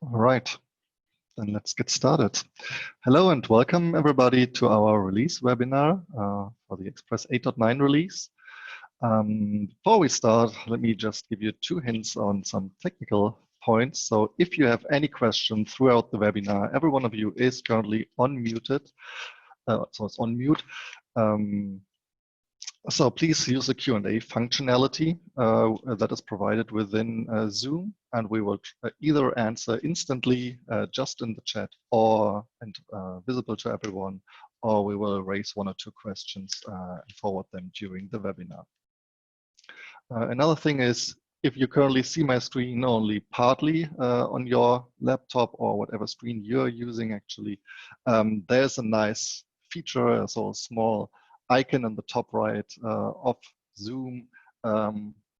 All right, then let's get started. Hello and welcome everybody to our release webinar for the Xpress 8.9 release. Before we start, let me just give you 2 hints on some technical points. So if you have any questions throughout the webinar, every one of you is currently unmuted. So it's on mute. So please use the Q&A functionality that is provided within Zoom, and we will either answer instantly just in the chat or visible to everyone, or we will raise 1 or 2 questions and forward them during the webinar. Another thing is, if you currently see my screen only partly on your laptop or whatever screen you're using actually, there's a nice feature, so a small icon on the top right of Zoom,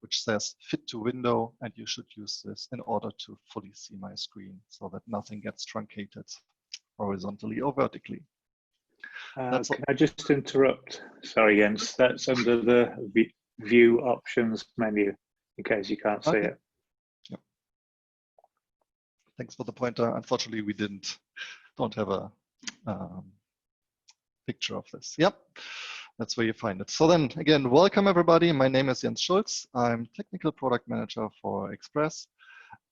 which says fit to window, and you should use this in order to fully see my screen so that nothing gets truncated horizontally or vertically. Can I just interrupt? Sorry, Jens, that's under the view options menu, in case you can't see it. Yep. Thanks for the pointer. Unfortunately, we don't have a picture of this. Yep, that's where you find it. So then again, welcome everybody. My name is Jens Schulz. I'm Technical Product Manager for Xpress,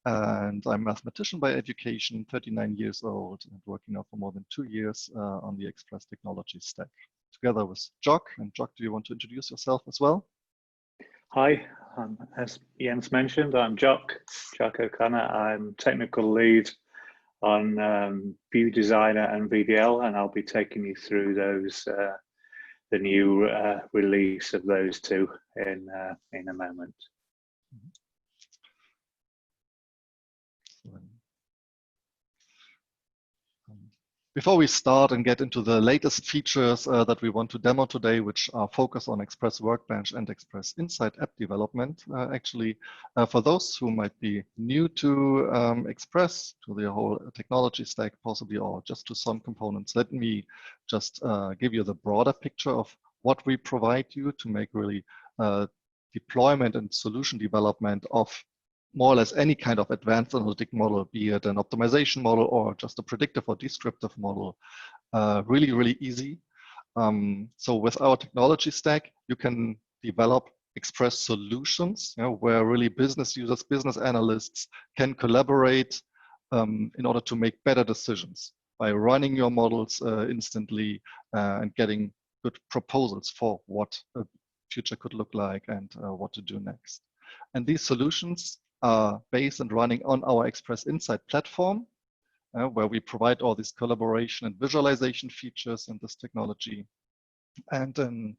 and I'm a mathematician by education, 39 years old, and working now for more than 2 years on the Xpress technology stack, together with Jock. And Jock, do you want to introduce yourself as well? Hi, as Jens mentioned, I'm Jock O'Connor. I'm technical lead on View Designer and VDL, and I'll be taking you through those, the new release of those 2 in a moment. Before we start and get into the latest features that we want to demo today, which are focused on Xpress Workbench and Xpress Insight app development, for those who might be new to Xpress, to the whole technology stack possibly, or just to some components, let me just give you the broader picture of what we provide you to make really deployment and solution development of more or less any kind of advanced analytic model, be it an optimization model or just a predictive or descriptive model, really, really easy. So with our technology stack, you can develop Xpress solutions, where really business users, business analysts can collaborate in order to make better decisions by running your models instantly and getting good proposals for what a future could look like and what to do next. And these solutions are based and running on our Xpress Insight platform, where we provide all these collaboration and visualization features in this technology. And then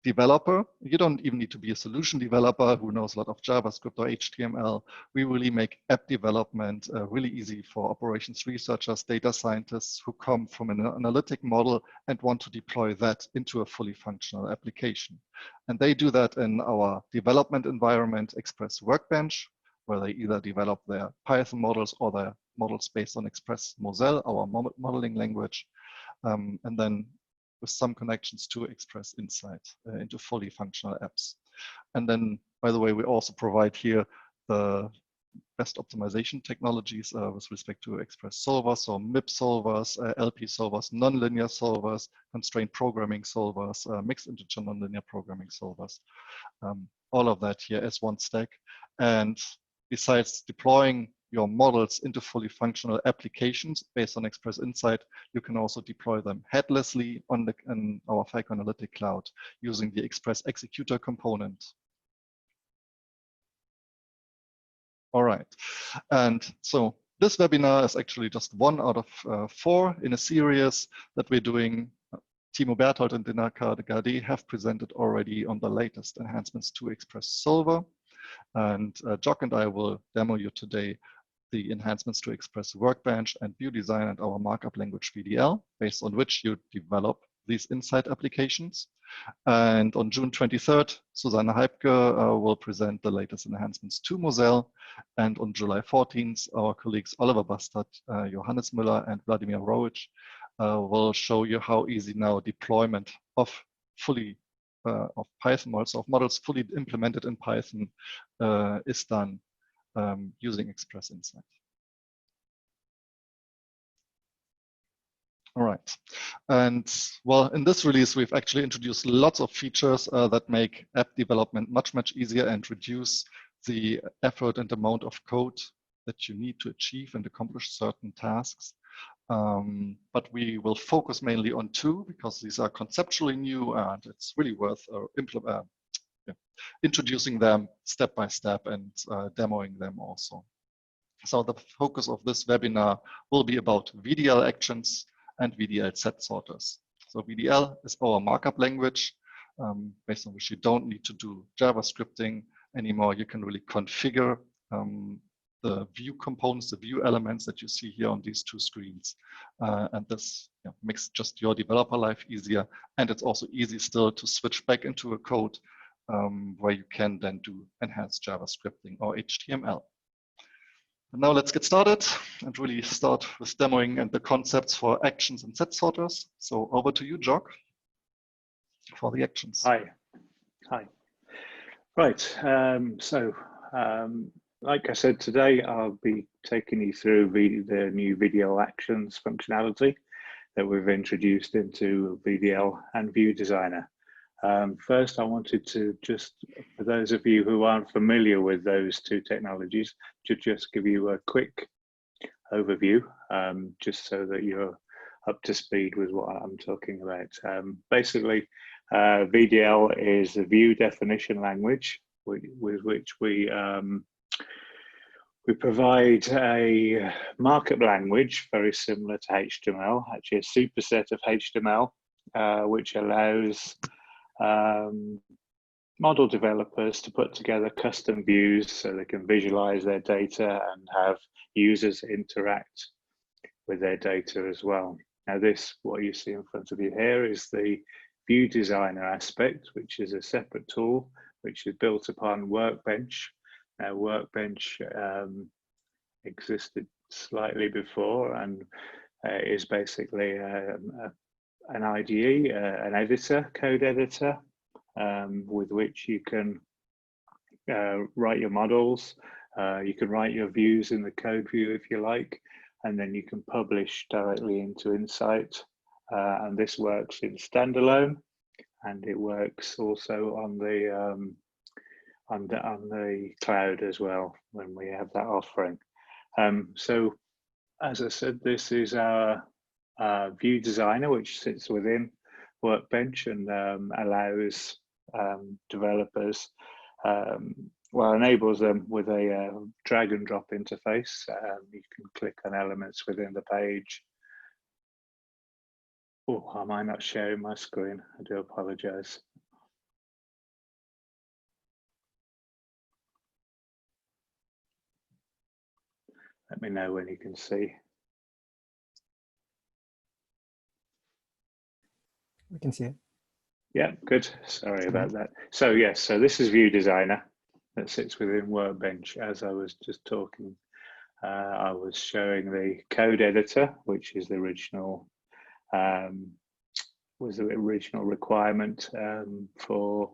developer, you don't even need to be a solution developer who knows a lot of JavaScript or HTML. We really make app development really easy for operations researchers, data scientists who come from an analytic model and want to deploy that into a fully functional application. And they do that in our development environment, Xpress Workbench, where they either develop their Python models or their models based on Xpress Moselle, our modeling language, and then with some connections to Xpress Insight into fully functional apps. And then, by the way, we also provide here the best optimization technologies with respect to Xpress solvers, so MIP solvers, LP solvers, nonlinear solvers, constrained programming solvers, mixed integer nonlinear programming solvers. All of that here as one stack. And besides deploying your models into fully functional applications based on Xpress Insight, you can also deploy them headlessly in our FICO Analytic Cloud using the Xpress Executor component. All right, and so this webinar is actually just 1 out of 4 in a series that we're doing. Timo Berthold and Dinaka Gade have presented already on the latest enhancements to Xpress Solver. And Jock and I will demo you today the enhancements to Xpress Workbench and View Designer and our markup language VDL, based on which you develop these Insight applications. And on June 23rd, Susanne Heipke will present the latest enhancements to Moselle. And on July 14th, our colleagues Oliver Bastard, Johannes Müller, and Vladimir Rowich will show you how easy now deployment of Python models, of models fully implemented in Python is done using Xpress Insight. All right. And well, in this release, we've actually introduced lots of features that make app development much easier and reduce the effort and amount of code that you need to achieve and accomplish certain tasks. But we will focus mainly on two because these are conceptually new and it's really worth introducing them step by step and demoing them also. So the focus of this webinar will be about VDL actions and VDL set sorters. So VDL is our markup language based on which you don't need to do JavaScripting anymore. You can really configure the view components, the view elements that you see here on these two screens. And this makes just your developer life easier. And it's also easy still to switch back into a code where you can then do enhanced JavaScripting or HTML. And now let's get started and really start with demoing and the concepts for actions and set sorters. So over to you, Jock, for the actions. Hi. Right, like I said, today I'll be taking you through the new VDL actions functionality that we've introduced into VDL and View Designer. First, I wanted to just, for those of you who aren't familiar with those two technologies, to just give you a quick overview, just so that you're up to speed with what I'm talking about. Basically, VDL is a view definition language with which we provide a markup language very similar to HTML, actually a superset of HTML, which allows model developers to put together custom views so they can visualize their data and have users interact with their data as well. Now this, what you see in front of you here, is the View Designer aspect, which is a separate tool which is built upon Workbench. Now Workbench existed slightly before and is basically an IDE, an editor, code editor, with which you can write your models. You can write your views in the code view if you like, and then you can publish directly into Insight. And this works in standalone, and it works also on the cloud as well when we have that offering. So, as I said, this is our View Designer, which sits within Workbench and allows developers, well, enables them with a drag and drop interface. You can click on elements within the page. Oh, am I not sharing my screen? I do apologize. Let me know when you can see. We can see it. Yeah, good. Sorry about that. So yes, so this is View Designer that sits within Workbench. As I was just talking, I was showing the code editor, which is the original requirement for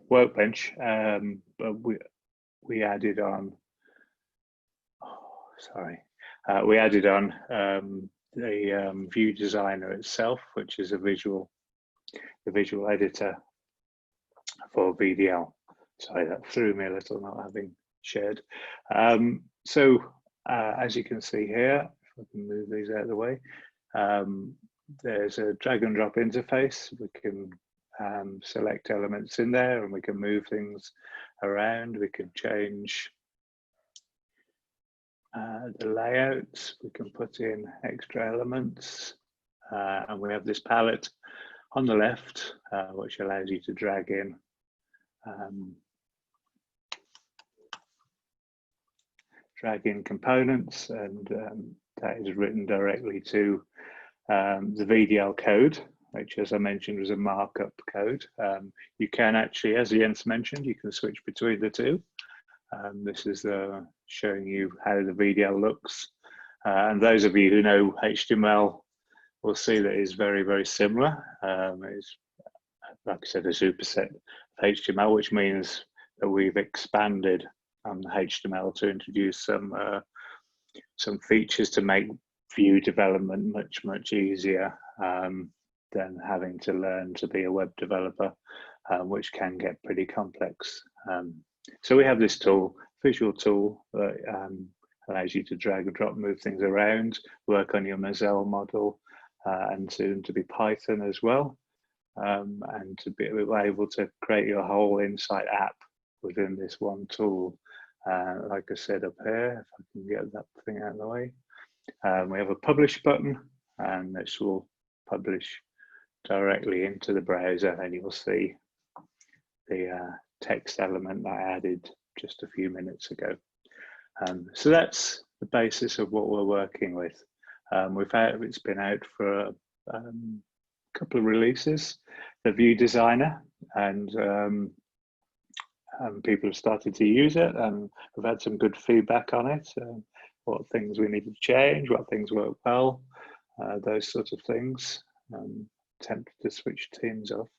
Workbench, but we added on. We added on the View Designer itself, which is the visual editor for VDL. Sorry, that threw me a little not having shared. So as you can see here, if I can move these out of the way, there's a drag and drop interface. We can select elements in there and we can move things around. We can change the layouts, we can put in extra elements, and we have this palette on the left, which allows you to drag in components, and that is written directly to the VDL code, which, as I mentioned, was a markup code. You can actually, as Jens mentioned, you can switch between the two. This is showing you how the VDL looks. And those of you who know HTML will see that it's very, very similar. It's, like I said, a superset of HTML, which means that we've expanded on HTML to introduce some some features to make view development much easier than having to learn to be a web developer, which can get pretty complex. So we have this tool, visual tool, that allows you to drag and drop, move things around, work on your Moselle model, and soon to be Python as well, and to be able to create your whole Insight app within this one tool. Like I said up here, if I can get that thing out of the way, we have a publish button, and this will publish directly into the browser, and you'll see the text element that I added just a few minutes ago. So that's the basis of what we're working with. It's been out for a couple of releases, the View Designer, and people have started to use it, and we've had some good feedback on it. What things we need to change, what things work well, those sorts of things. Tempted to switch teams off.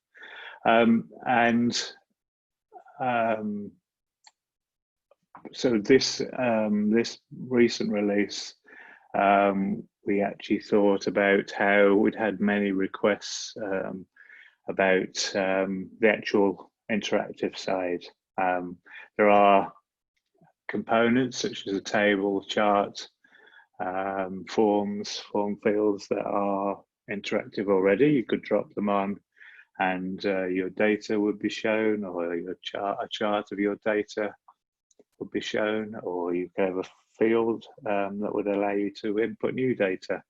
So this recent release, we actually thought about how we'd had many requests about the actual interactive side. There are components such as a table, chart, form fields that are interactive already. You could drop them on and your data would be shown, or a chart of your data would be shown, or you could have a field that would allow you to input new data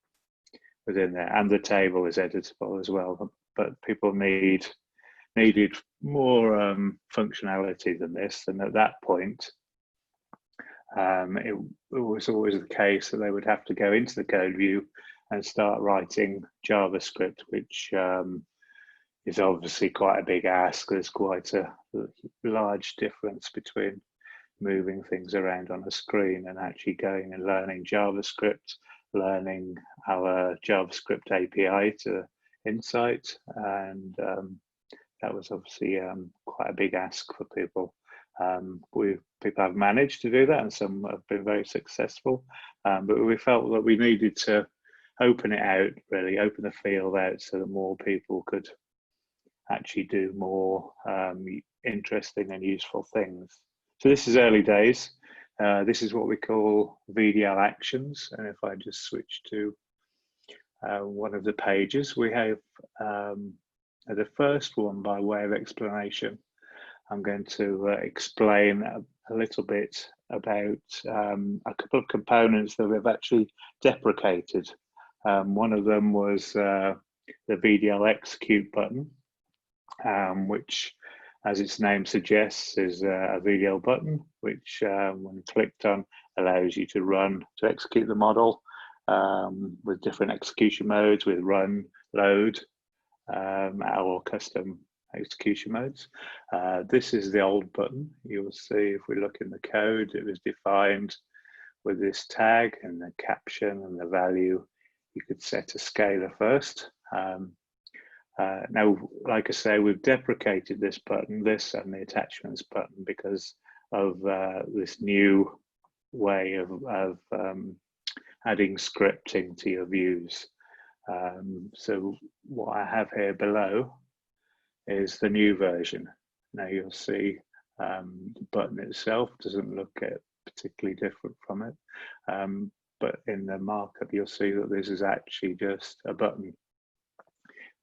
within there, and the table is editable as well. But people needed more functionality than this, and at that point it was always the case that they would have to go into the code view and start writing JavaScript, which is obviously quite a big ask. There's quite a large difference between moving things around on a screen and actually going and learning JavaScript, learning our JavaScript API to Insight, and that was obviously quite a big ask for people. People have managed to do that, and some have been very successful, but we felt that we needed to open it out, really open the field out, so that more people could actually do more interesting and useful things. So this is early days. This is what we call VDL actions, and if I just switch to one of the pages, we have the first one, by way of explanation, I'm going to explain a little bit about a couple of components that we've actually deprecated. One of them was the VDL execute button, which, as its name suggests, is a VDL button, which when clicked on allows you to execute the model with different execution modes, with run, load, our custom execution modes. This is the old button. You'll see if we look in the code, it was defined with this tag and the caption and the value. You could set a scalar first. Now, like I say, we've deprecated this button, this and the attachments button, because of this new way of adding scripting to your views. So what I have here below is the new version. Now you'll see the button itself doesn't look particularly different from it, but in the markup you'll see that this is actually just a button.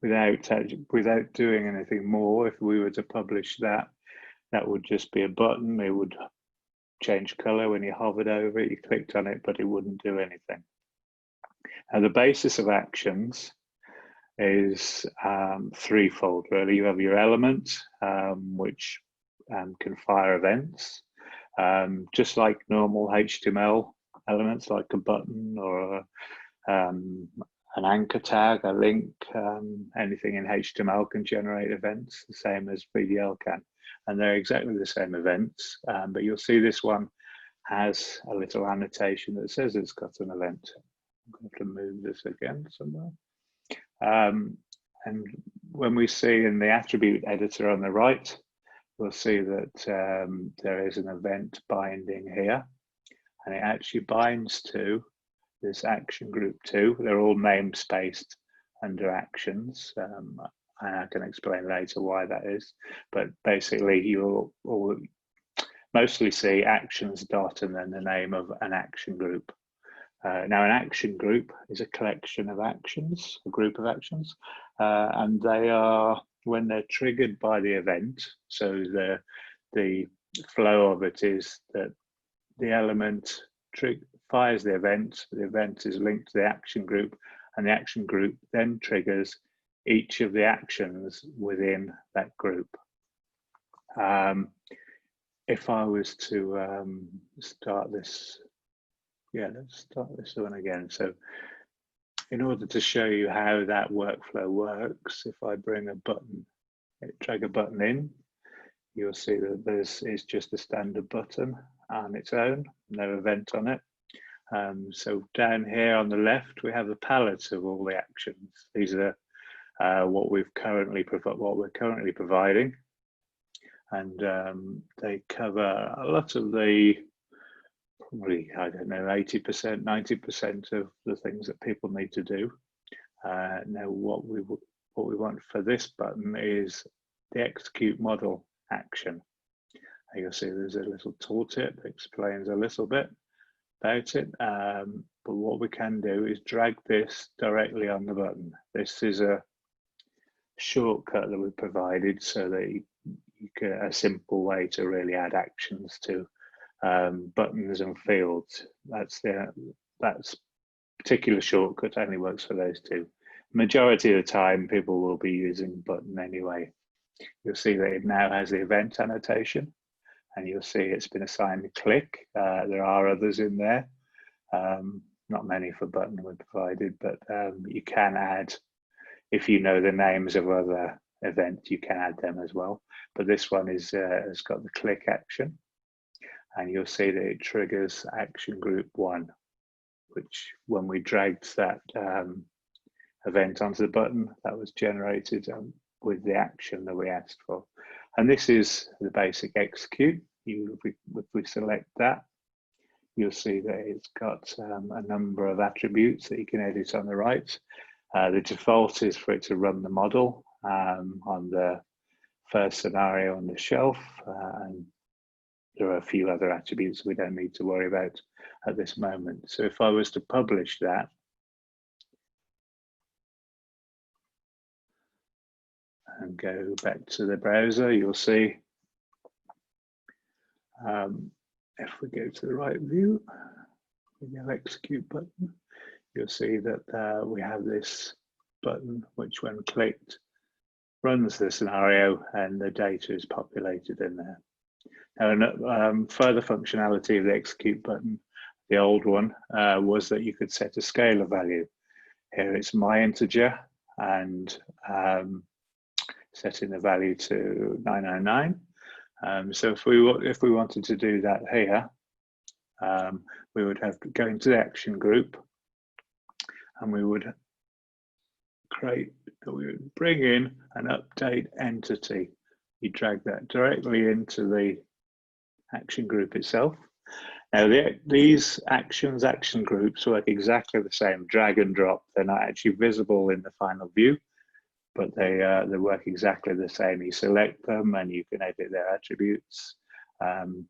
Without doing anything more, if we were to publish that, that would just be a button. It would change color when you hovered over it, you clicked on it, but it wouldn't do anything. And the basis of actions is threefold, really. You have your element, which can fire events, just like normal HTML elements, like a button or an anchor tag, a link, anything in HTML can generate events, the same as VDL can. And they're exactly the same events, but you'll see this one has a little annotation that says it's got an event. I'm going to move this again somewhere. And when we see in the attribute editor on the right, we'll see that there is an event binding here. and it actually binds to this action group 2. They're all namespaced under actions, and I can explain later why that is. But basically, you'll mostly see actions dot and then the name of an action group. Now, an action group is a collection of actions, a group of actions, and they are, when they're triggered by the event, so the flow of it is that the element fires the event is linked to the action group, and the action group then triggers each of the actions within that group. If I was to start this, let's start this one again. So in order to show you how that workflow works, if I bring a button, drag a button in, you'll see that this is just a standard button on its own, no event on it. So down here on the left, we have a palette of all the actions. These are what we're currently providing, and they cover a lot of the, probably, I don't know, 80%, 90% of the things that people need to do. Now, what we want for this button is the execute model action. And you'll see there's a little tooltip that explains a little bit about it. But what we can do is drag this directly on the button. This is a shortcut that we provided so that you can, a simple way to really add actions to buttons and fields. That's particular shortcut only works for those two. Majority of the time, people will be using button anyway. You'll see that it now has the event annotation, and you'll see it's been assigned a click. There are others in there, not many for button we provided, but you can add, if you know the names of other events, you can add them as well. But this one is has got the click action, and you'll see that it triggers action group 1, which when we dragged that event onto the button, that was generated with the action that we asked for. And this is the basic execute. If we select that, you'll see that it's got a number of attributes that you can edit on the right. The default is for it to run the model on the first scenario on the shelf, and there are a few other attributes we don't need to worry about at this moment. So if I was to publish that, and go back to the browser, you'll see, if we go to the right view, VDL execute button, you'll see that we have this button, which when clicked, runs the scenario and the data is populated in there. Now, further functionality of the execute button, the old one, was that you could set a scalar value. Here it's my integer, and setting the value to 999. So if we wanted to do that here, we would have to go into the action group, and we would bring in an update entity. You drag that directly into the action group itself. Now these action groups work exactly the same, drag and drop. They're not actually visible in the final view, but they work exactly the same. You select them and you can edit their attributes.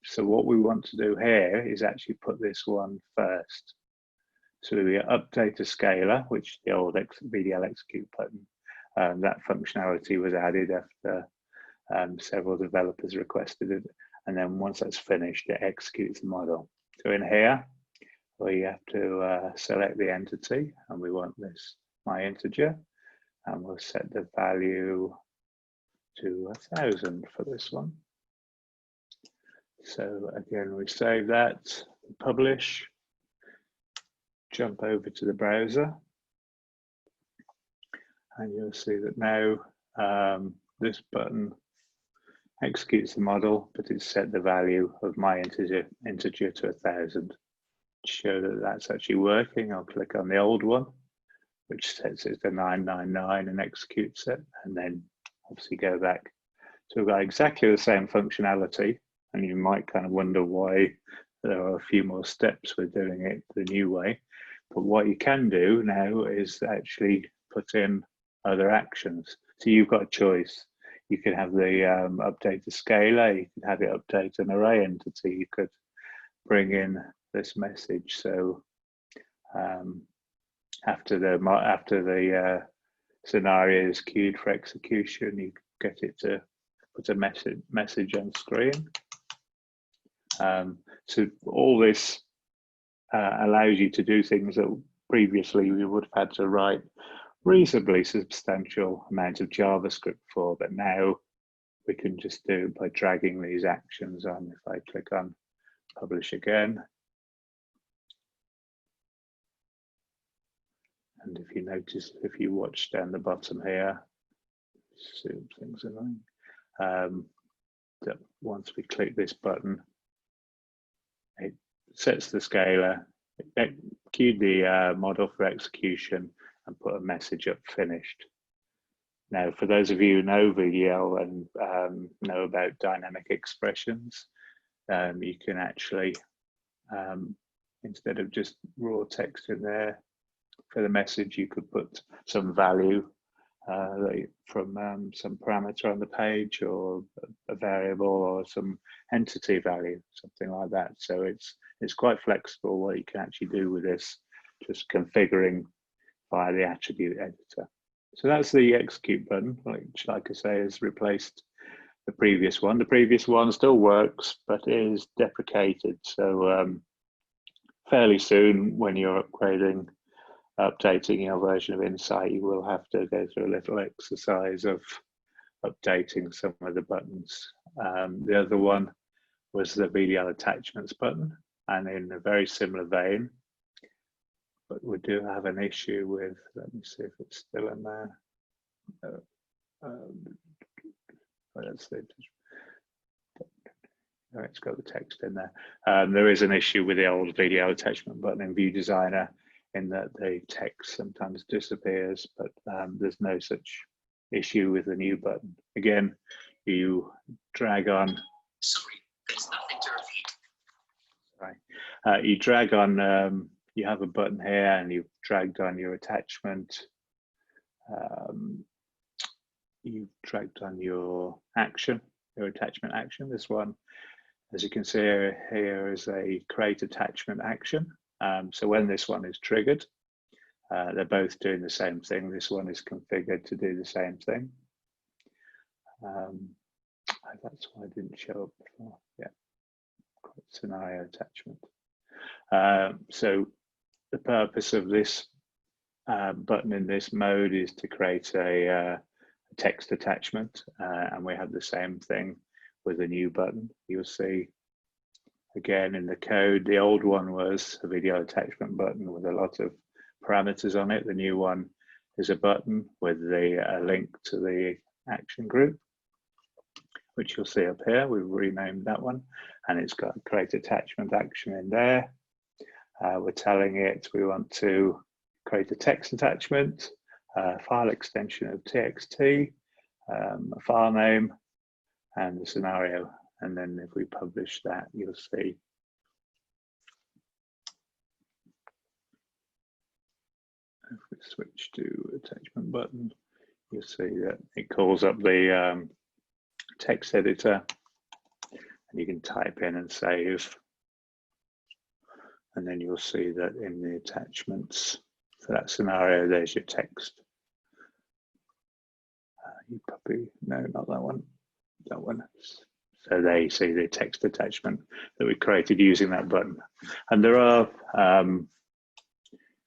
So what we want to do here is actually put this one first. So we update a scalar, which the old VDL execute button, that functionality was added after several developers requested it. And then once that's finished, it executes the model. So in here, we have to select the entity, and we want this, my integer. And we'll set the value to 1000 for this one. So again, we save that, publish, jump over to the browser, and you'll see that now this button executes the model, but it's set the value of my integer to 1000. To show that that's actually working, I'll click on the old one, which sets it to 999 and executes it, and then obviously go back. So we've got exactly the same functionality, and you might kind of wonder why there are a few more steps with doing it the new way. But what you can do now is actually put in other actions. So you've got a choice. You can have the update the scalar, you can have it update an array entity, you could bring in this message. So after the scenario is queued for execution, you get it to put a message on screen. So all this allows you to do things that previously we would have had to write reasonably substantial amount of JavaScript for, but now we can just do it by dragging these actions on. If I click on publish again, and if you notice, if you watch down the bottom here, things annoying. That once we click this button, it sets the scalar, it queued the model for execution, and put a message up finished. Now, for those of you who know VDL and know about dynamic expressions, you can actually, instead of just raw text in there for the message, you could put some value from some parameter on the page, or a variable, or some entity value, something like that. So it's quite flexible what you can actually do with this, just configuring via the attribute editor. So that's the execute button, which, like I say, has replaced the previous one. The previous one still works, but it is deprecated. So fairly soon, when you're updating your version of Insight, you will have to go through a little exercise of updating some of the buttons. The other one was the VDL attachments button, and in a very similar vein, but we do have an issue with, let me see if it's still in there. Let's see. Oh, it's got the text in there. There is an issue with the old VDL attachment button in View Designer, in that the text sometimes disappears, but there's no such issue with the new button. Again, you drag on. Sorry, there's nothing to repeat. Sorry. You drag on, you have a button here, and you've dragged on your attachment. You've dragged on your action, your attachment action. This one, as you can see here, is a create attachment action. So when this one is triggered, they're both doing the same thing. This one is configured to do the same thing. That's why it didn't show up before. Yeah, scenario attachment. So the purpose of this button in this mode is to create a text attachment, and we have the same thing with a new button. You'll see again in the code, the old one was a video attachment button with a lot of parameters on it. The new one is a button with a link to the action group, which you'll see up here. We've renamed that one, and it's got a create attachment action in there. We're telling it we want to create a text attachment, a file extension of txt, a file name, and the scenario. And then if we publish that, you'll see if we switch to attachment button, you'll see that it calls up the text editor, and you can type in and save. And then you'll see that in the attachments for that scenario, there's your text. You probably, no, not that one, that one. So there you see the text attachment that we created using that button. And there are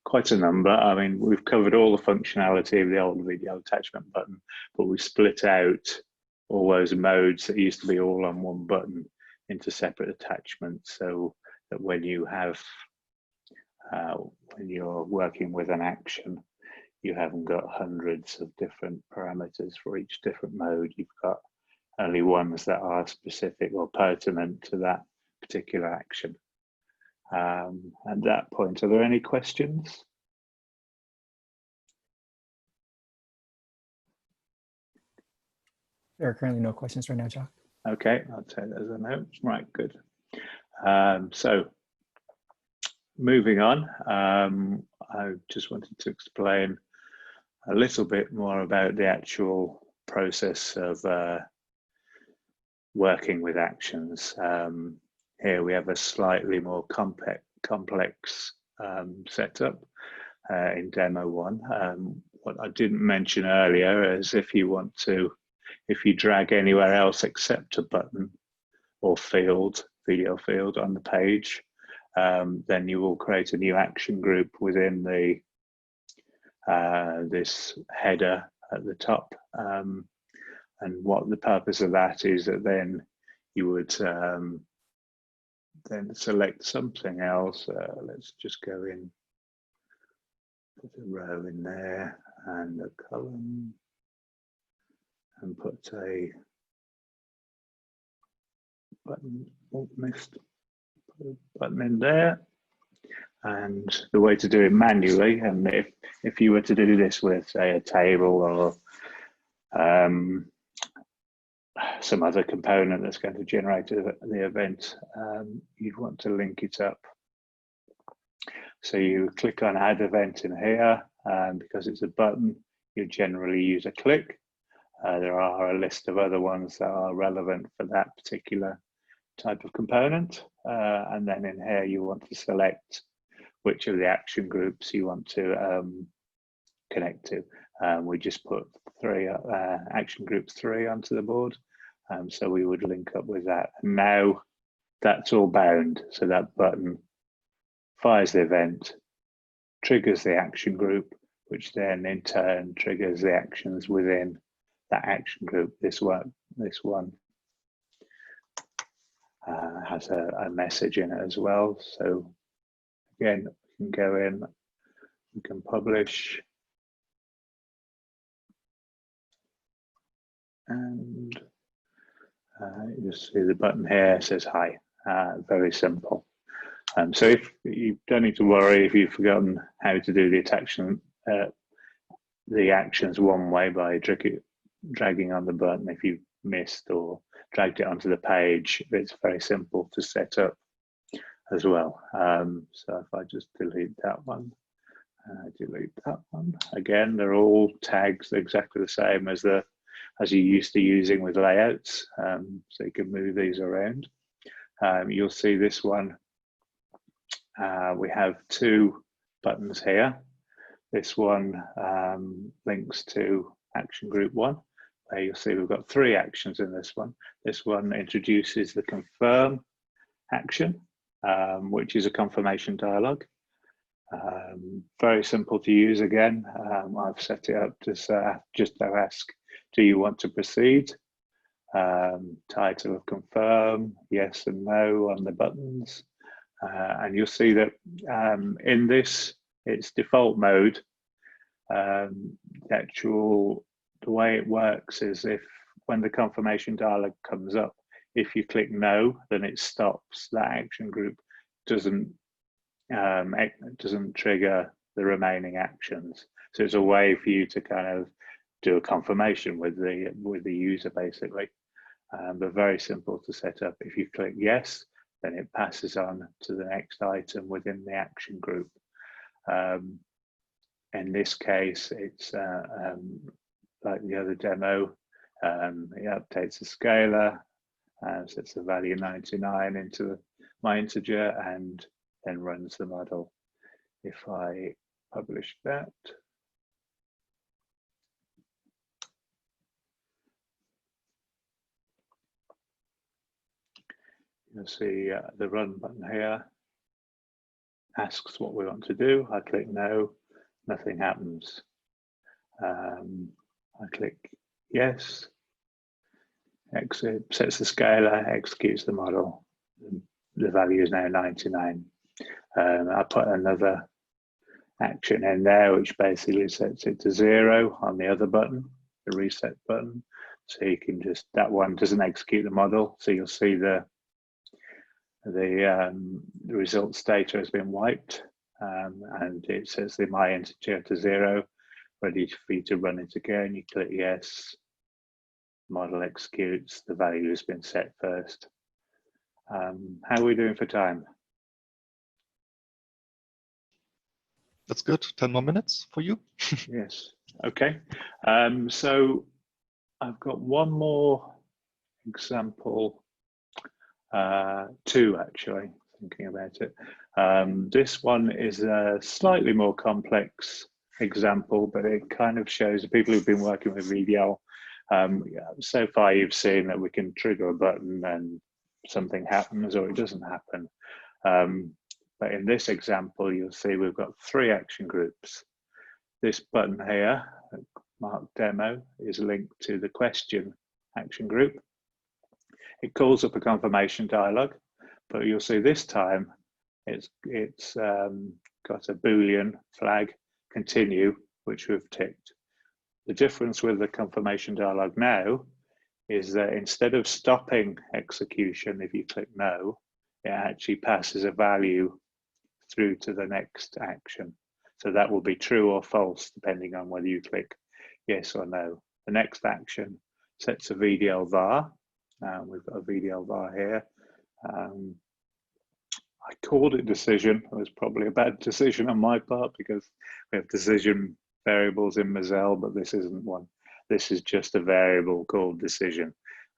quite a number. I mean, we've covered all the functionality of the old video attachment button, but we split out all those modes that used to be all on one button into separate attachments, so that when you have, when you're working with an action, you haven't got hundreds of different parameters for each different mode. You've got only ones that are specific or pertinent to that particular action. At that point, are there any questions? There are currently no questions right now, Jock. Okay, I'll take that as a note. Right, good. So moving on, I just wanted to explain a little bit more about the actual process of working with actions. Here we have a slightly more complex setup in demo one. What I didn't mention earlier is if you drag anywhere else except a button or field, VDL field on the page, then you will create a new action group within the this header at the top. And what the purpose of that is that then you would then select something else. Let's just go in, put a row in there and a column, and put a button. Oh, missed. Put a button in there. And the way to do it manually, and if you were to do this with, say, a table or some other component that's going to generate the event, you'd want to link it up. So you click on add event in here, and because it's a button, you generally use a click. There are a list of other ones that are relevant for that particular type of component. And then in here, you want to select which of the action groups you want to connect to. We just put action group 3 onto the board. So we would link up with that. And now that's all bound. So that button fires the event, triggers the action group, which then in turn triggers the actions within that action group. This one has a message in it as well. So again, we can go in, we can publish, and you'll see the button here says hi. Very simple. So if you don't need to worry if you've forgotten how to do the actions one way by dragging on the button. If you've missed or dragged it onto the page, it's very simple to set up as well. So if I just delete that one, again, they're all tags exactly the same as you're used to using with layouts. So you can move these around. You'll see this one. We have 2 buttons here. This one links to action group 1. Where you'll see we've got 3 actions in this one. This one introduces the confirm action, which is a confirmation dialog. Very simple to use again. I've set it up to just to ask, do you want to proceed? Title of confirm, yes and no on the buttons. And you'll see that in this, it's default mode. The way it works is when the confirmation dialog comes up, if you click no, then it stops. That action group doesn't trigger the remaining actions. So it's a way for you to kind of do a confirmation with the user, basically. But very simple to set up. If you click yes, then it passes on to the next item within the action group. In this case, it's like the other demo. It updates the scalar, sets the value 99 into my integer, and then runs the model. If I publish that, you'll see the run button here asks what we want to do. I click no, nothing happens. I click yes, exit, sets the scalar, executes the model. The value is now 99. I put another action in there, which basically sets it to 0 on the other button, the reset button. So you can just, that one doesn't execute the model. So you'll see the results data has been wiped, and it says the my integer to 0, ready for you to run it again. You click yes, model executes, the value has been set first. How are we doing for time? That's good. 10 more minutes for you. Yes. Okay. So I've got one more example, two actually, thinking about it. This one is a slightly more complex example, but it kind of shows the people who've been working with VDL. So far you've seen that we can trigger a button and something happens or it doesn't happen. But in this example, you'll see we've got 3 action groups. This button here, marked demo, is linked to the question action group. It calls up a confirmation dialog, but you'll see this time it's got a Boolean flag, continue, which we've ticked. The difference with the confirmation dialog now is that instead of stopping execution, if you click no, it actually passes a value through to the next action. So that will be true or false, depending on whether you click yes or no. The next action sets a VDL var. We've got a VDL var here. I called it decision. It was probably a bad decision on my part because we have decision variables in Moselle, but this isn't one. This is just a variable called decision.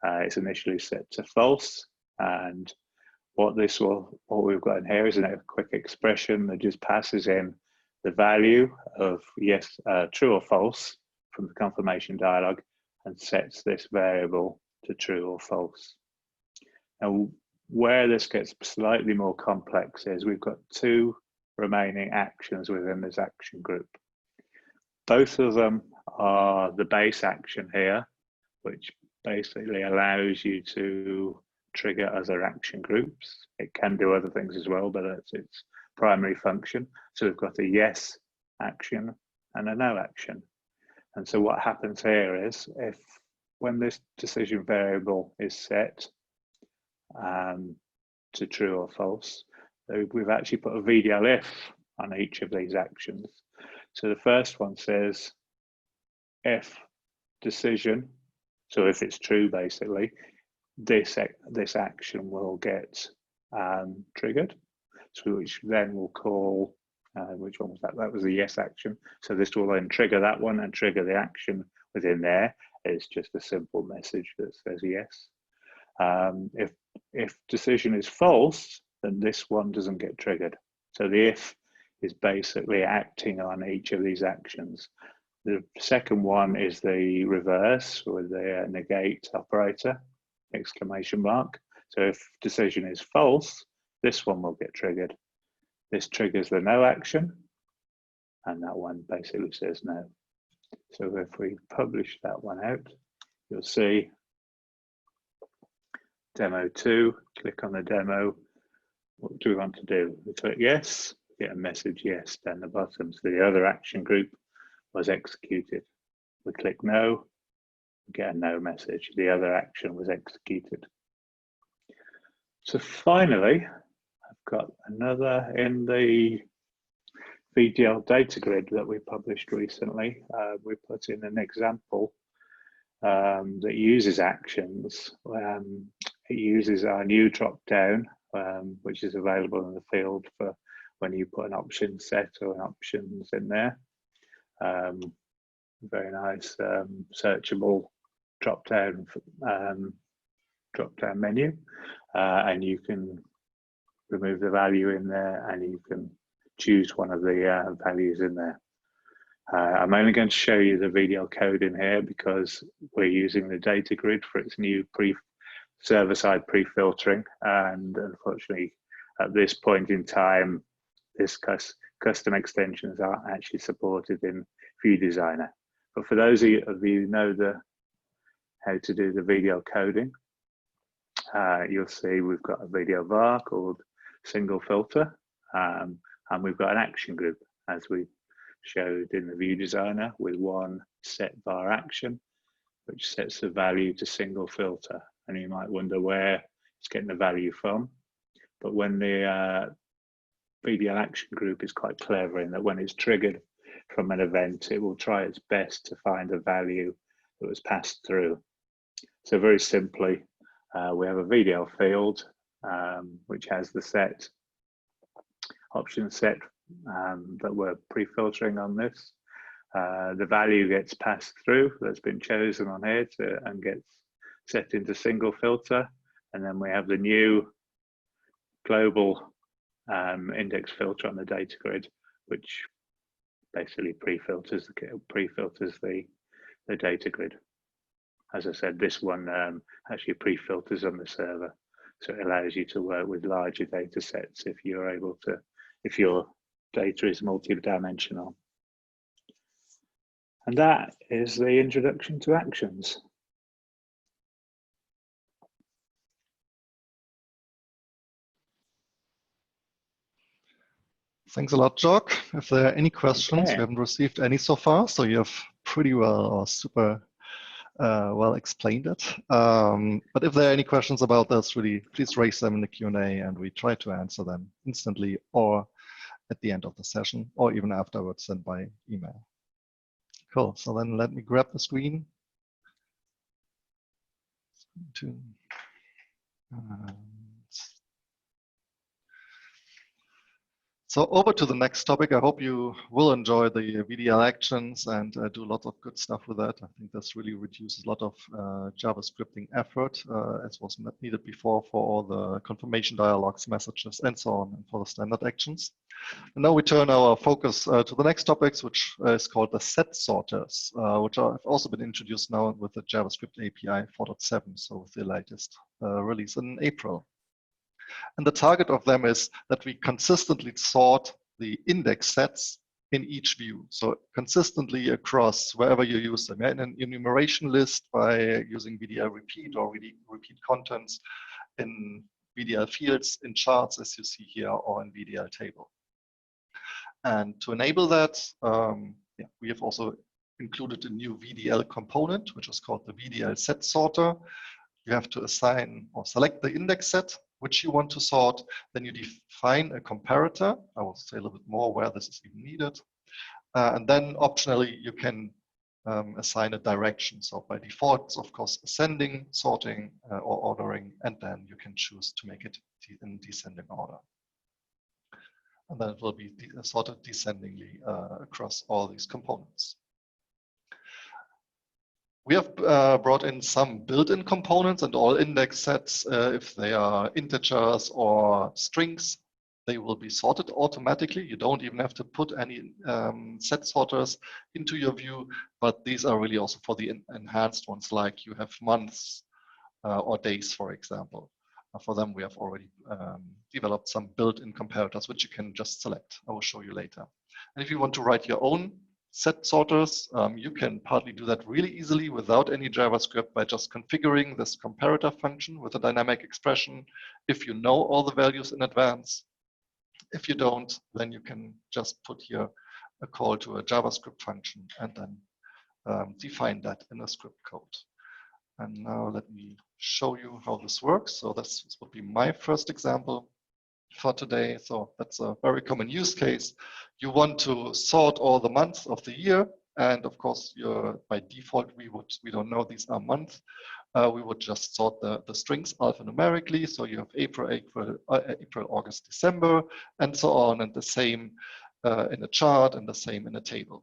It's initially set to false, and what we've got in here is a quick expression that just passes in the value of yes, true or false from the confirmation dialog and sets this variable to true or false. Now, where this gets slightly more complex is we've got 2 remaining actions within this action group. Both of them are the base action here, which basically allows you to trigger other action groups. It can do other things as well, but it's its primary function. So we've got a yes action and a no action. And so what happens here is when this decision variable is set to true or false, we've actually put a VDL if on each of these actions. So the first one says if decision, so if it's true basically, this action will get triggered, so which then will call, which one was that? That was the yes action. So this will then trigger that one and trigger the action within there. It's just a simple message that says yes. If decision is false, then this one doesn't get triggered. So the if is basically acting on each of these actions. The second one is the reverse with the negate operator, exclamation mark. So if decision is false, this one will get triggered. This triggers the no action, and that one basically says no. So if we publish that one out, you'll see demo 2, click on the demo. What do we want to do? We click yes, get a message yes down the bottom. So the other action group was executed. We click no, get a no message. The other action was executed. So finally, I've got another in the VDL data grid that we published recently. We put in an example that uses actions. It uses our new drop down, which is available in the field for when you put an option set or an options in there. Very nice searchable drop down menu, and you can remove the value in there, and you can choose one of the values in there. I'm only going to show you the VDL code in here because we're using the data grid for its new server-side pre-filtering, and unfortunately at this point in time this custom extensions aren't actually supported in View Designer. But for those of you who know how to do the VDL coding, you'll see we've got a VDL var called single filter, and we've got an action group as we showed in the View Designer with one set var action, which sets the value to single filter. And you might wonder where it's getting the value from. But when the VDL action group is quite clever in that when it's triggered from an event, it will try its best to find a value that was passed through. So very simply, we have a VDL field which has the set option set that we're pre-filtering on this. The value gets passed through that's been chosen on here and gets set into single filter, and then we have the new global index filter on the data grid, which basically pre-filters the data grid. As I said, this one actually pre-filters on the server, so it allows you to work with larger data sets if you're able to, if your data is multi-dimensional. And that is the introduction to actions. Thanks a lot, Jock. If there are any questions, Okay. we haven't received any so far, so you have pretty well or super well explained it. But if there are any questions about this, really, please raise them in the Q&A and we try to answer them instantly or at the end of the session or even afterwards and by email. Cool, so then let me grab the screen. So over to the next topic. I hope you will enjoy the VDL actions and do lots of good stuff with that. I think this really reduces a lot of JavaScripting effort, as was not needed before for all the confirmation dialogues, messages, and so on, and for the standard actions. And now we turn our focus to the next topics, which is called the set sorters, which have also been introduced now with the JavaScript API 4.7, so with the latest release in April. And the target of them is that we consistently sort the index sets in each view. So consistently across wherever you use them, in an enumeration list by using VDL repeat or repeat contents, in VDL fields, in charts, as you see here, or in VDL table. And to enable that, we have also included a new VDL component, which is called the VDL set sorter. You have to assign or select the index set which you want to sort, then you define a comparator. I will say a little bit more where this is even needed. And then optionally, you can assign a direction. So by default, it's of course ascending, sorting, or ordering, and then you can choose to make it in descending order. And then it will be sorted descendingly across all these components. We have brought in some built-in components, and all index sets, if they are integers or strings, they will be sorted automatically. You don't even have to put any set sorters into your view, but these are really also for the enhanced ones, like you have months or days, for example. For them, we have already developed some built-in comparators, which you can just select. I will show you later. And if you want to write your own set sorters, you can partly do that really easily without any JavaScript by just configuring this comparator function with a dynamic expression if you know all the values in advance. If you don't, then you can just put here a call to a JavaScript function and then define that in a script code. And now let me show you how this works. So this would be my first example for today. So that's a very common use case. You want to sort all the months of the year, and of course, by default we don't know these are months. We would just sort the strings alphanumerically. So you have April, August, December, and so on, and the same in a chart and the same in a table.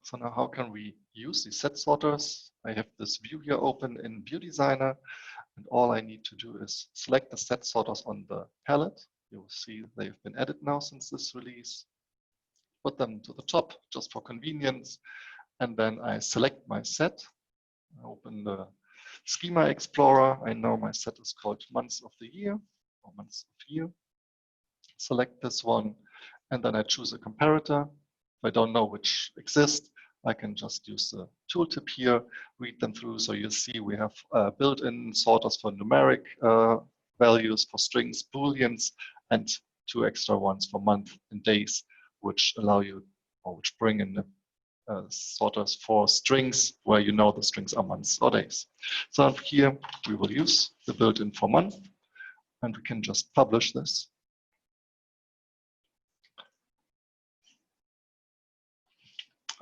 So now how can we use these set sorters? I have this view here open in View Designer. And all I need to do is select the set sorters on the palette. You'll see they've been added now since this release. Put them to the top just for convenience. And then I select my set. I open the Schema Explorer. I know my set is called months of the year or months of year. Select this one. And then I choose a comparator. If I don't know which exists, I can just use the tooltip here, read them through. So you see we have built-in sorters for numeric values, for strings, booleans, and 2 extra ones for month and days, which allow you, or which bring in the sorters for strings where you know the strings are months or days. So here we will use the built-in for month, and we can just publish this.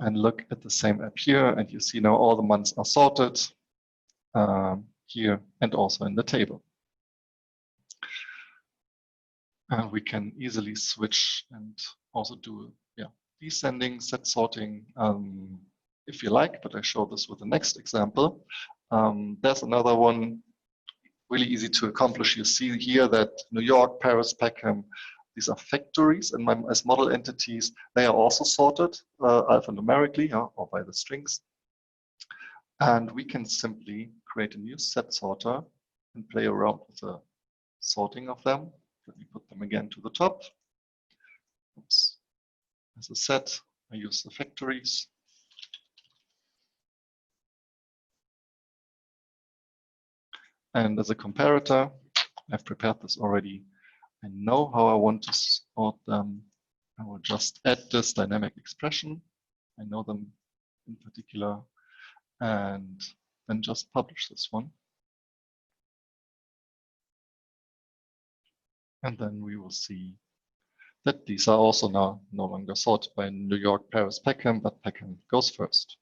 And look at the same app here, and you see now all the months are sorted here and also in the table. And we can easily switch and also do descending set sorting if you like, but I show this with the next example. There's another one really easy to accomplish. You see here that New York, Paris, Peckham, these are factories, and as model entities, they are also sorted alphanumerically or by the strings. And we can simply create a new set sorter and play around with the sorting of them. Let me put them again to the top. Oops. As a set, I use the factories. And as a comparator, I've prepared this already. I know how I want to sort them. I will just add this dynamic expression. I know them in particular, and then just publish this one. And then we will see that these are also now no longer sorted by New York, Paris, Peckham, but Peckham goes first.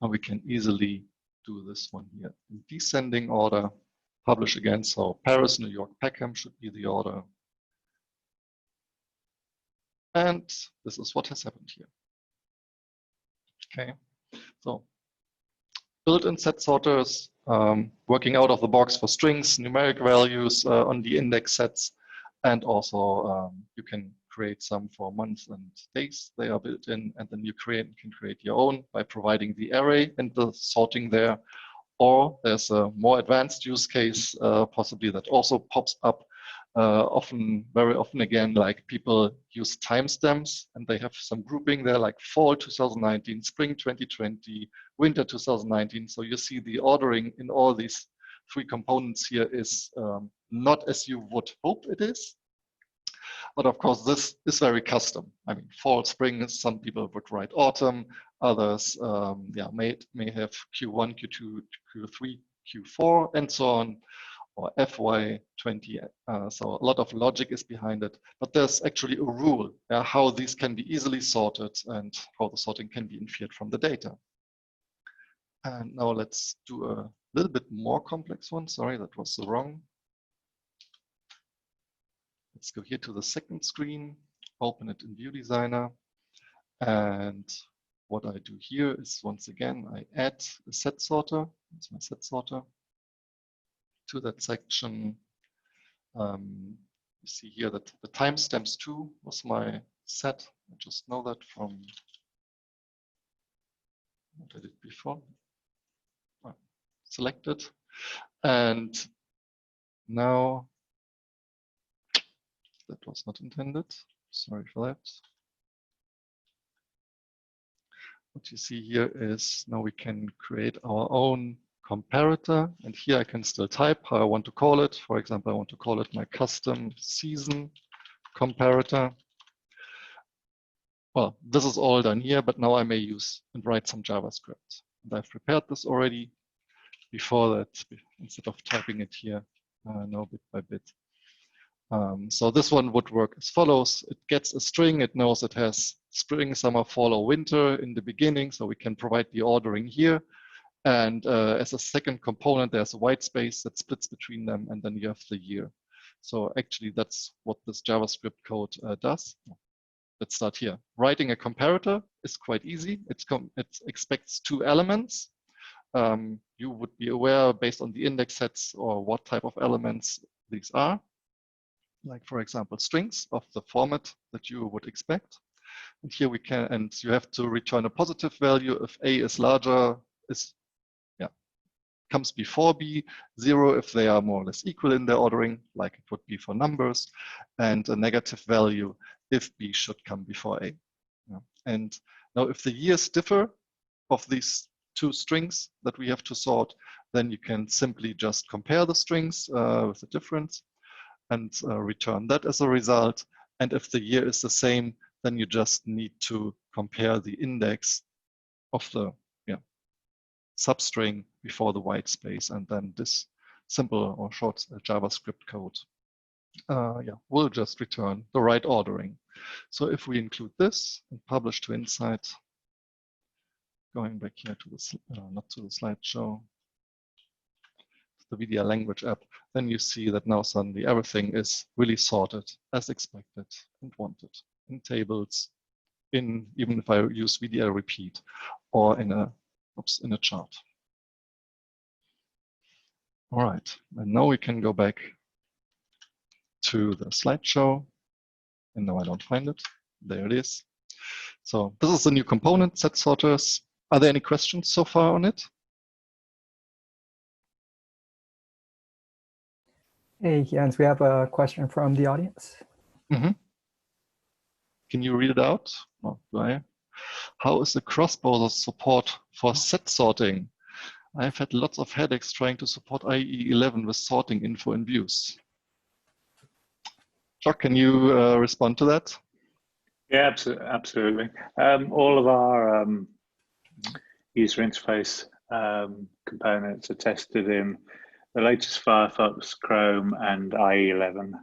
And we can easily do this one here in descending order, publish again. So Paris, New York, Peckham should be the order. And this is what has happened here. Okay, so built-in set sorters, working out of the box for strings, numeric values on the index sets, and also you can create some for months and days. They are built in, and then you can create your own by providing the array and the sorting there. Or there's a more advanced use case, possibly that also pops up very often again, like people use timestamps and they have some grouping there, like fall 2019, spring 2020, winter 2019. So you see the ordering in all these three components here is not as you would hope it is. But of course, this is very custom. I mean, fall, spring, some people would write autumn, others may have Q1, Q2, Q3, Q4, and so on, or FY20. So a lot of logic is behind it, but there's actually a rule how these can be easily sorted and how the sorting can be inferred from the data. And now let's do a little bit more complex one. Sorry, that was the wrong. Let's go here to the second screen, open it in View Designer. And what I do here is, once again, I add a set sorter. That's my set sorter. To that section, you see here that the timestamps 2 was my set. I just know that from what I did before. Selected. And now, that was not intended. Sorry for that. What you see here is now we can create our own comparator. And here I can still type how I want to call it. For example, I want to call it my custom season comparator. Well, this is all done here, but now I may use and write some JavaScript. And I've prepared this already before that, instead of typing it here, now bit by bit. So this one would work as follows. It gets a string. It knows it has spring, summer, fall, or winter in the beginning. So we can provide the ordering here. And as a second component, there's a white space that splits between them. And then you have the year. So actually, that's what this JavaScript code does. Let's start here. Writing a comparator is quite easy. It expects 2 elements. You would be aware based on the index sets or what type of elements these are. Like, for example, strings of the format that you would expect. And here we can, and you have to return a positive value if A is larger, comes before B, 0 if they are more or less equal in their ordering, like it would be for numbers, and a negative value if B should come before A. And now if the years differ of these 2 strings that we have to sort, then you can simply just compare the strings with the difference and return that as a result. And if the year is the same, then you just need to compare the index of the substring before the white space, and then this simple or short JavaScript code will just return the right ordering. So if we include this and publish to Insight, going back here to the not to the slideshow, the VDL language app, then you see that now suddenly everything is really sorted as expected and wanted in tables, even if I use VDL repeat or in a chart. All right, and now we can go back to the slideshow. And now I don't find it. There it is. So this is the new component, set sorters. Are there any questions so far on it? Hey, Jens, we have a question from the audience. Mm-hmm. Can you read it out? Oh, do I? How is the cross-browser support for set sorting? I've had lots of headaches trying to support IE 11 with sorting info and views. Jock, can you respond to that? Yeah, absolutely. All of our user interface components are tested in the latest Firefox, Chrome, and IE 11,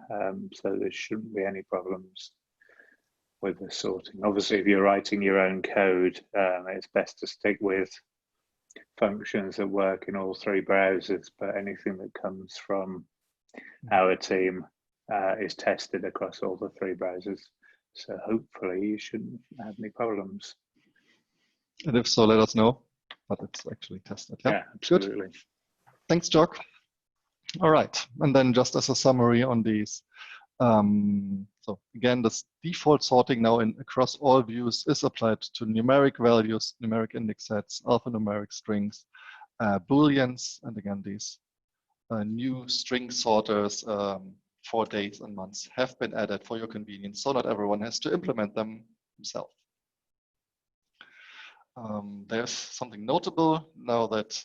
so there shouldn't be any problems with the sorting. Obviously, if you're writing your own code, it's best to stick with functions that work in all three browsers, but anything that comes from our team is tested across all the three browsers. So hopefully you shouldn't have any problems. And if so, let us know, but it's actually tested. Yeah, absolutely. Good. Thanks, Jock. All right, and then just as a summary on these. So again, this default sorting now across all views is applied to numeric values, numeric index sets, alphanumeric strings, booleans, and again, these new string sorters for days and months have been added for your convenience, so not everyone has to implement them himself. There's something notable now that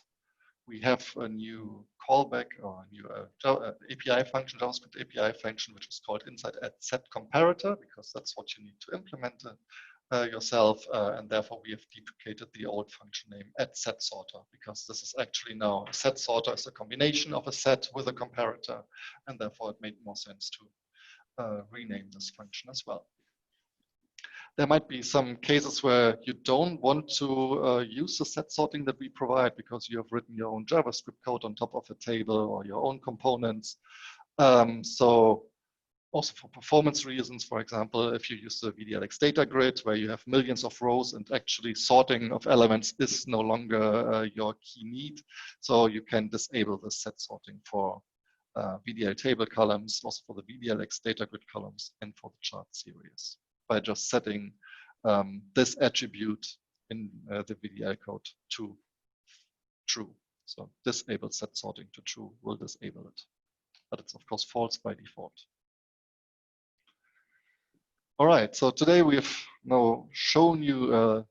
we have a new callback or a new API function, JavaScript API function, which is called Insight at set comparator, because that's what you need to implement yourself. And therefore, we have deprecated the old function name at set sorter, because this is actually now a set sorter is a combination of a set with a comparator. And therefore, it made more sense to rename this function as well. There might be some cases where you don't want to use the set sorting that we provide because you have written your own JavaScript code on top of a table or your own components. So also for performance reasons, for example, if you use the VDLX data grid where you have millions of rows and actually sorting of elements is no longer your key need. So you can disable the set sorting for VDL table columns, also for the VDLX data grid columns and for the chart series, by just setting this attribute in the VDL code to true. So disable set sorting to true will disable it. But it's of course false by default. All right, so today we have now shown you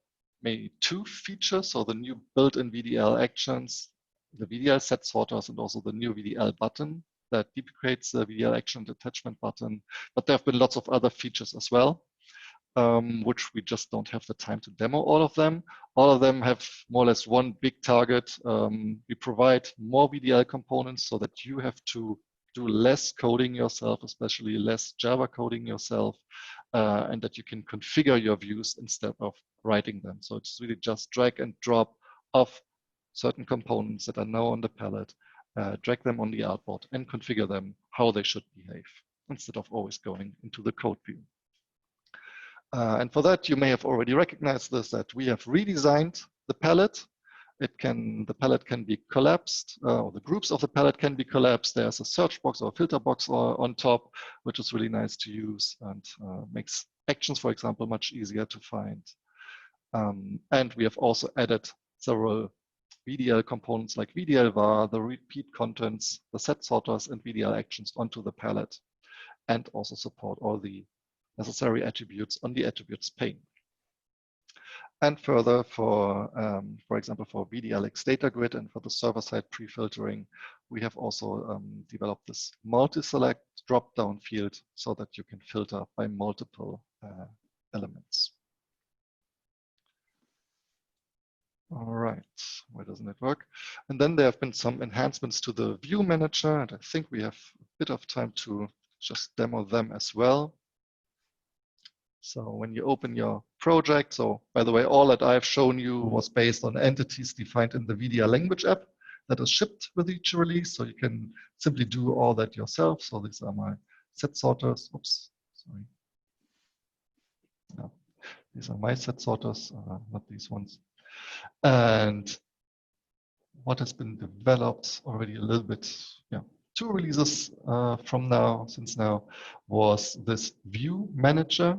maybe two features. So the new built-in VDL actions, the VDL set sorters, and also the new VDL button that deprecates the VDL action attachment button. But there have been lots of other features as well, which we just don't have the time to demo all of them. All of them have more or less one big target. We provide more VDL components so that you have to do less coding yourself, especially less Java coding yourself, and that you can configure your views instead of writing them. So it's really just drag and drop of certain components that are now on the palette, drag them on the artboard and configure them how they should behave instead of always going into the code view. And for that, you may have already recognized this, that we have redesigned the palette. The palette can be collapsed, or the groups of the palette can be collapsed. There's a search box or a filter box on top, which is really nice to use and makes actions, for example, much easier to find. And we have also added several VDL components like VDL var, the repeat contents, the set sorters, and VDL actions onto the palette, and also support all the necessary attributes on the attributes pane. And further, for example, for VDLX data grid and for the server-side pre-filtering, we have also developed this multi-select drop-down field so that you can filter by multiple elements. All right, why doesn't it work? And then there have been some enhancements to the view manager, and I think we have a bit of time to just demo them as well. So when you open your project, so by the way, all that I've shown you was based on entities defined in the VDL language app. that is shipped with each release. So you can simply do all that yourself. So these are my set sorters. Oops, sorry. No, these are my set sorters, not these ones. And what has been developed already a little bit, 2 releases since now, was this view manager,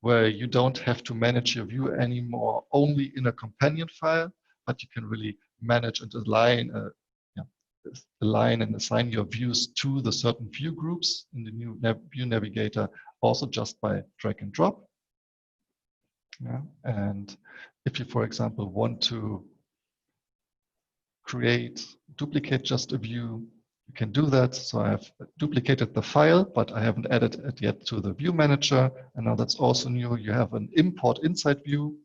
where you don't have to manage your view anymore only in a companion file, but you can really manage and align and assign your views to the certain view groups in the new view navigator, also just by drag and drop. Yeah. And if you, for example, want to duplicate just a view, you can do that. So I have duplicated the file, but I haven't added it yet to the view manager. And now that's also new. You have an import inside view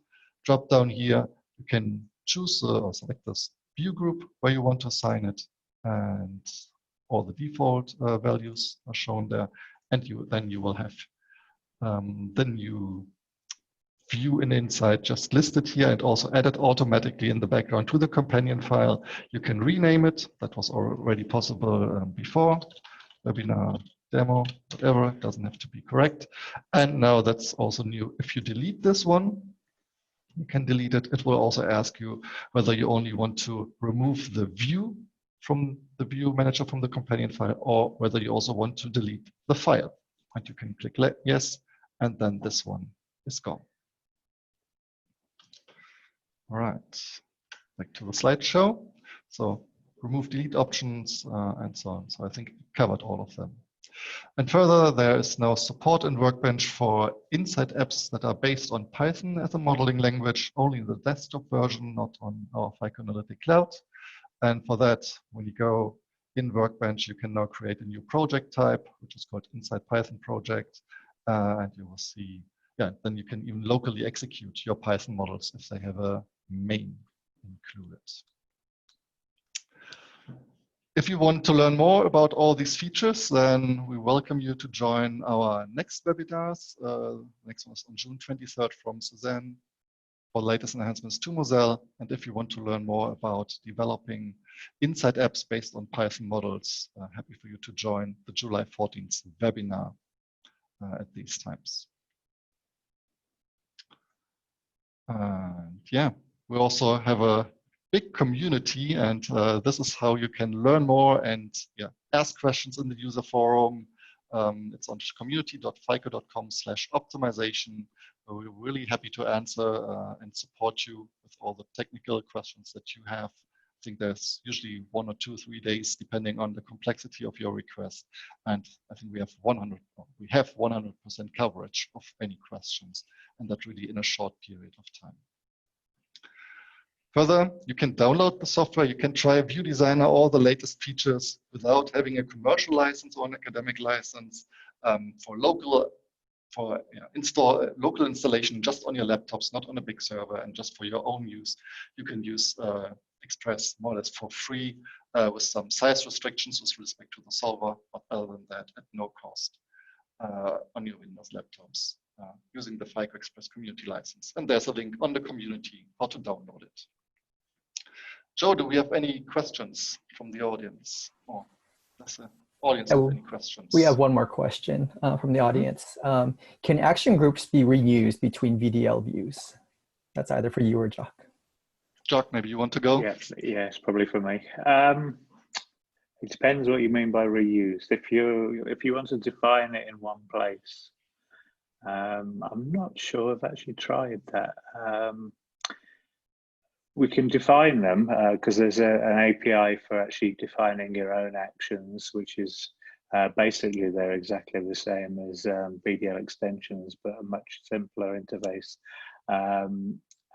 drop down here. You can choose or select this view group where you want to assign it. And all the default values are shown there. And then you will have the new view in Insight just listed here and also added automatically in the background to the companion file. You can rename it. That was already possible before. Webinar, demo, whatever, it doesn't have to be correct. And now that's also new. If you delete this one, you can delete it. It will also ask you whether you only want to remove the view from the view manager from the companion file, or whether you also want to delete the file. And you can click yes, and then this one is gone. All right, back to the slideshow. So remove, delete options, and so on. So I think we covered all of them. And further, there is now support in Workbench for Insight apps that are based on Python as a modeling language, only the desktop version, not on our FICO Analytic Cloud. And for that, when you go in Workbench, you can now create a new project type, which is called Insight Python project. And you will see, then you can even locally execute your Python models if they have a main included. If you want to learn more about all these features, then we welcome you to join our next webinars. Next one is on June 23rd from Suzanne for the latest enhancements to Moselle. And if you want to learn more about developing Insight apps based on Python models, happy for you to join the July 14th webinar at these times. And we also have a big community, and this is how you can learn more and ask questions in the user forum. It's on community.fico.com/optimization. We're really happy to answer and support you with all the technical questions that you have. I think there's usually 1 or 2, 3 days, depending on the complexity of your request. And I think we have 100% coverage of any questions, and that really in a short period of time. Further, you can download the software. You can try View Designer, all the latest features without having a commercial license or an academic license for local installation just on your laptops, not on a big server, and just for your own use. You can use Xpress more or less for free with some size restrictions with respect to the solver, but other than that, at no cost on your Windows laptops using the FICO Xpress community license. And there's a link on the community how to download it. Joe, do we have any questions from the audience? Or does the audience have any questions? We have one more question from the audience. Can action groups be reused between VDL views? That's either for you or Jock. Jock, maybe you want to go? Yes, it's probably for me. It depends what you mean by reused. If you want to define it in one place, I'm not sure I've actually tried that. We can define them because there's an API for actually defining your own actions, which is basically they're exactly the same as VDL extensions, but a much simpler interface.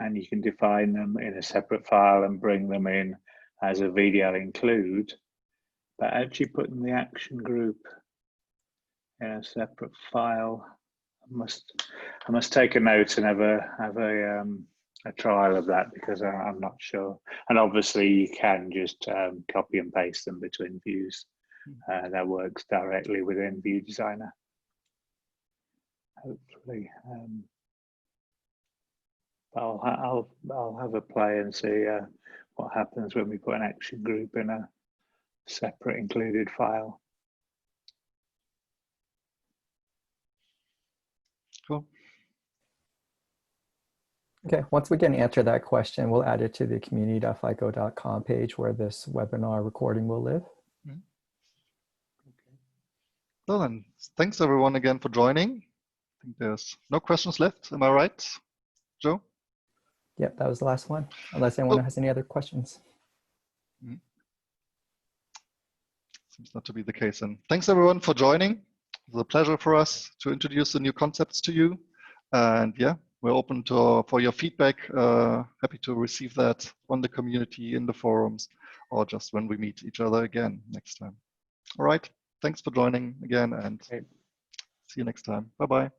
And you can define them in a separate file and bring them in as a VDL include, but actually putting the action group in a separate file, I must take a note and have a trial of that, because I'm not sure. And obviously you can just copy and paste them between views. That works directly within View Designer. Hopefully. I'll have a play and see what happens when we put an action group in a separate included file. Cool. Okay, once we can answer that question, we'll add it to the community.fico.com page where this webinar recording will live. Well then, thanks everyone again for joining. I think there's no questions left. Am I right, Joe? Yep, that was the last one, unless anyone has any other questions. Seems not to be the case. And thanks everyone for joining. It was a pleasure for us to introduce the new concepts to you. And yeah, we're open for your feedback. Happy to receive that on the community, in the forums, or just when we meet each other again next time. All right. Thanks for joining again, and see you next time. Bye-bye.